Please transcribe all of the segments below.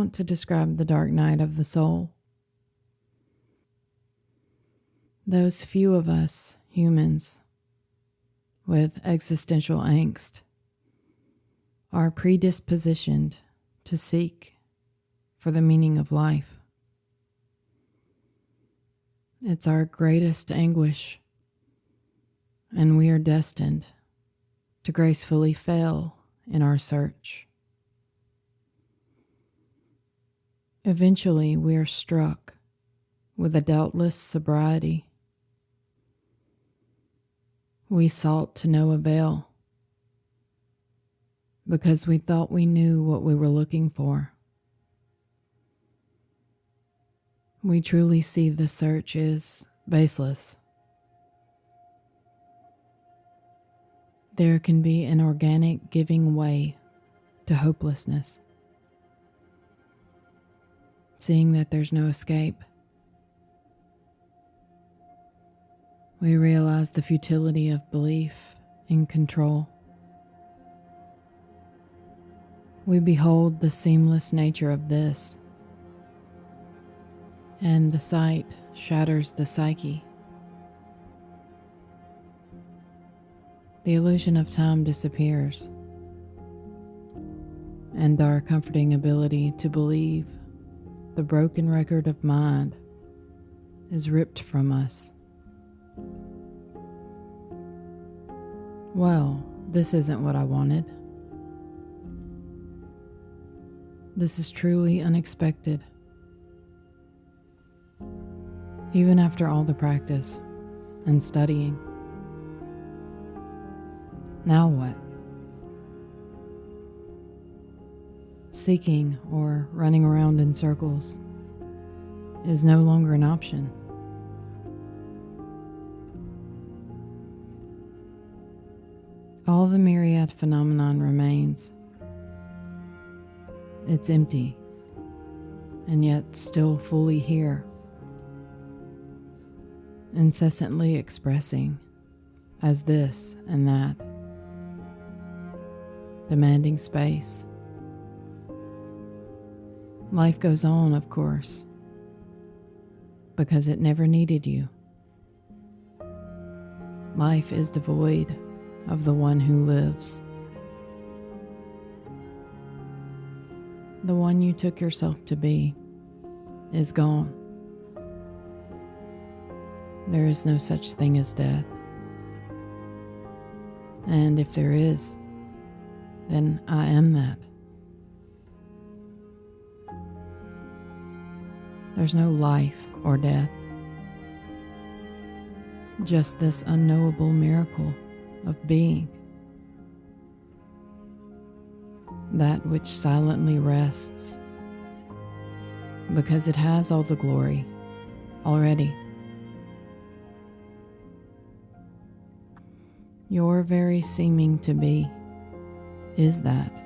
want to describe the dark night of the soul. Those few of us humans with existential angst are predispositioned to seek for the meaning of life. It's our greatest anguish, and we are destined to gracefully fail in our search. Eventually, we are struck with a doubtless sobriety. We sought to no avail because we thought we knew what we were looking for. We truly see the search is baseless. There can be an organic giving way to hopelessness, seeing that there's no escape. We realize the futility of belief in control. We behold the seamless nature of this, and the sight shatters the psyche. The illusion of time disappears, and our comforting ability to believe the broken record of mind is ripped from us. Well, this isn't what I wanted. This is truly unexpected. Even after all the practice and studying. Now what? Seeking or running around in circles is no longer an option. All the myriad phenomenon remains. It's empty, and yet still fully here, incessantly expressing as this and that, demanding space. Life goes on, of course, because it never needed you. Life is devoid of the one who lives. The one you took yourself to be is gone. There is no such thing as death. And if there is, then I am that. There's no life or death. Just this unknowable miracle of being. That which silently rests because it has all the glory already. Your very seeming to be is that.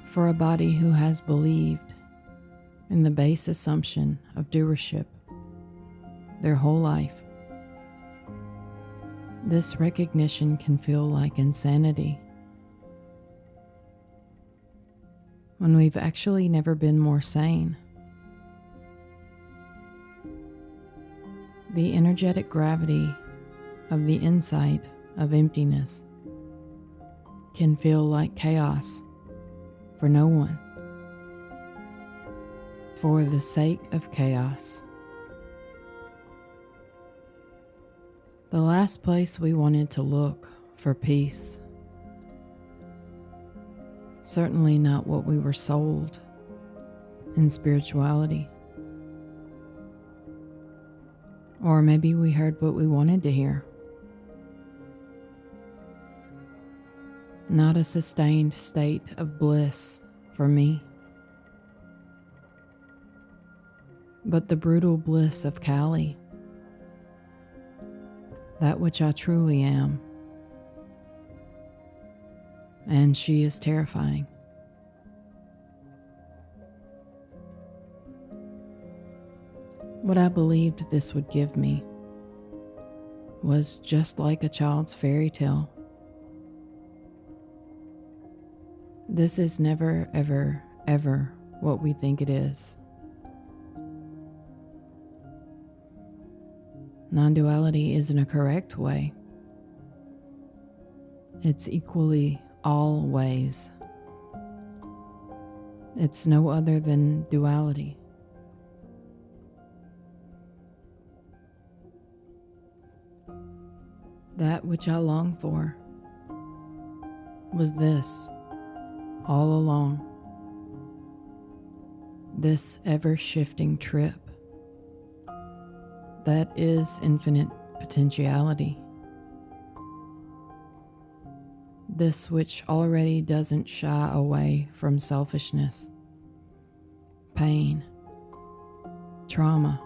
For a body who has believed in the base assumption of doership their whole life, this recognition can feel like insanity when we've actually never been more sane. The energetic gravity of the insight of emptiness can feel like chaos for no one, for the sake of chaos. The last place we wanted to look for peace. Certainly not what we were sold in spirituality. Or maybe we heard what we wanted to hear. Not a sustained state of bliss for me, but the brutal bliss of Kali. That which I truly am. And she is terrifying. What I believed this would give me was just like a child's fairy tale. This is never, ever, ever what we think it is. Non-duality isn't a correct way. It's equally all ways. It's no other than duality. That which I long for was this all along. This ever-shifting trip that is infinite potentiality. This which already doesn't shy away from selfishness, pain, trauma,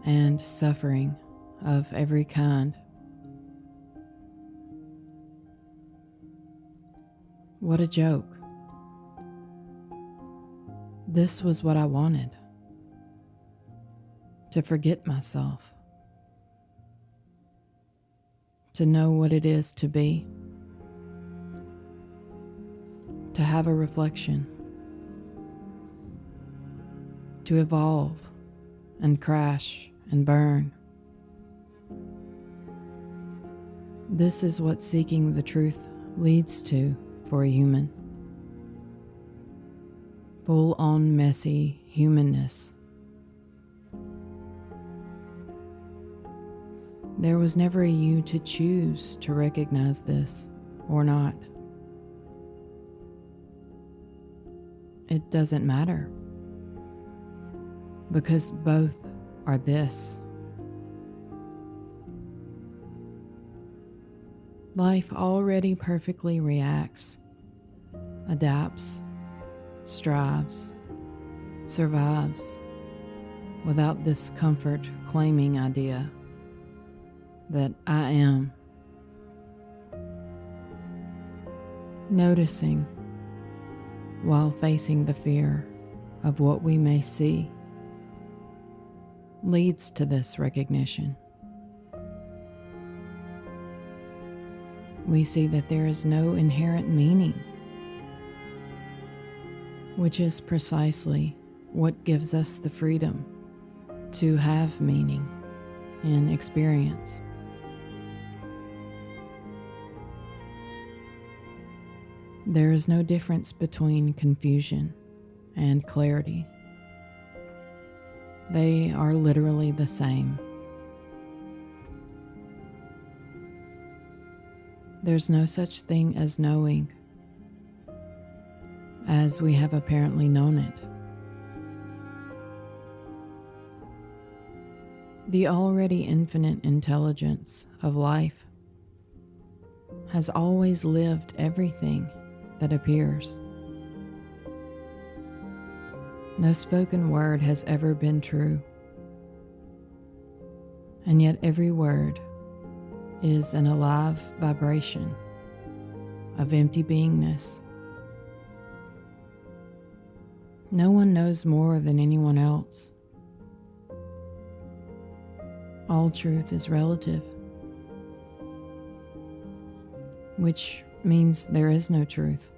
and suffering of every kind. What a joke. This was what I wanted. To forget myself. To know what it is to be. To have a reflection. To evolve and crash and burn. This is what seeking the truth leads to for a human. Full-on messy humanness. There was never a you to choose to recognize this or not. It doesn't matter, because both are this. Life already perfectly reacts, adapts, strives, survives, without this comfort-claiming idea that I am. Noticing while facing the fear of what we may see leads to this recognition. We see that there is no inherent meaning, which is precisely what gives us the freedom to have meaning in experience. There is no difference between confusion and clarity. They are literally the same. There's no such thing as knowing, as we have apparently known it. The already infinite intelligence of life has always lived everything that appears. No spoken word has ever been true, and yet every word is an alive vibration of empty beingness. No one knows more than anyone else. All truth is relative, which means there is no truth.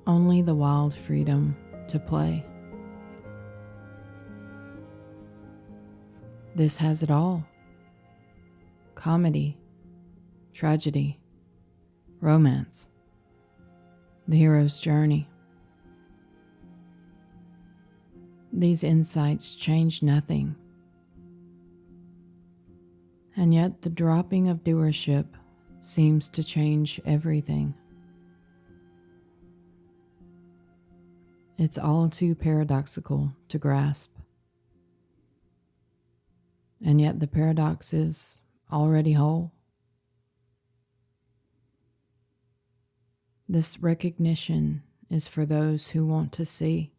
Only the wild freedom to play. This has it all. Comedy, tragedy, romance, the hero's journey. These insights change nothing. And yet the dropping of doership seems to change everything. It's all too paradoxical to grasp. And yet the paradox is already whole. This recognition is for those who want to see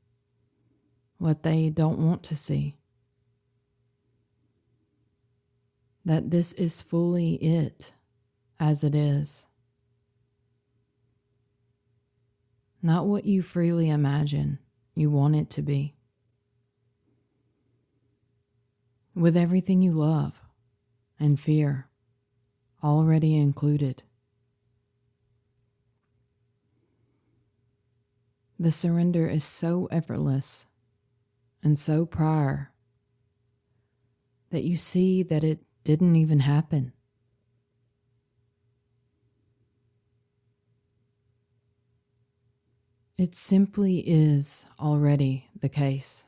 what they don't want to see. That this is fully it as it is. Not what you freely imagine you want it to be. With everything you love and fear already included. The surrender is so effortless and so prior that you see that it didn't even happen. It simply is already the case.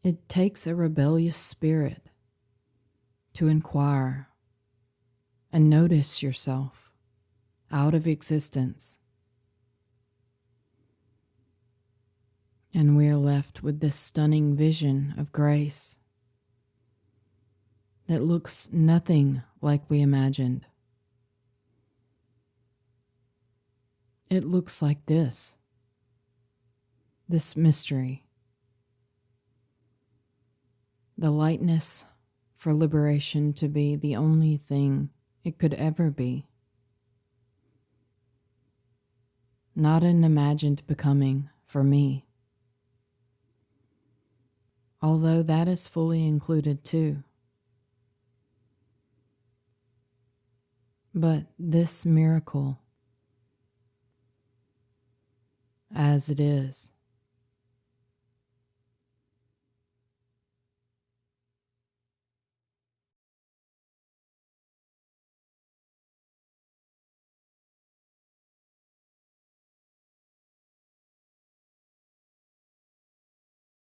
It takes a rebellious spirit to inquire and notice yourself out of existence. And we are left with this stunning vision of grace that looks nothing like we imagined. It looks like this mystery, the lightness for liberation to be the only thing it could ever be. Not an imagined becoming for me, although that is fully included too. But this miracle, as it is,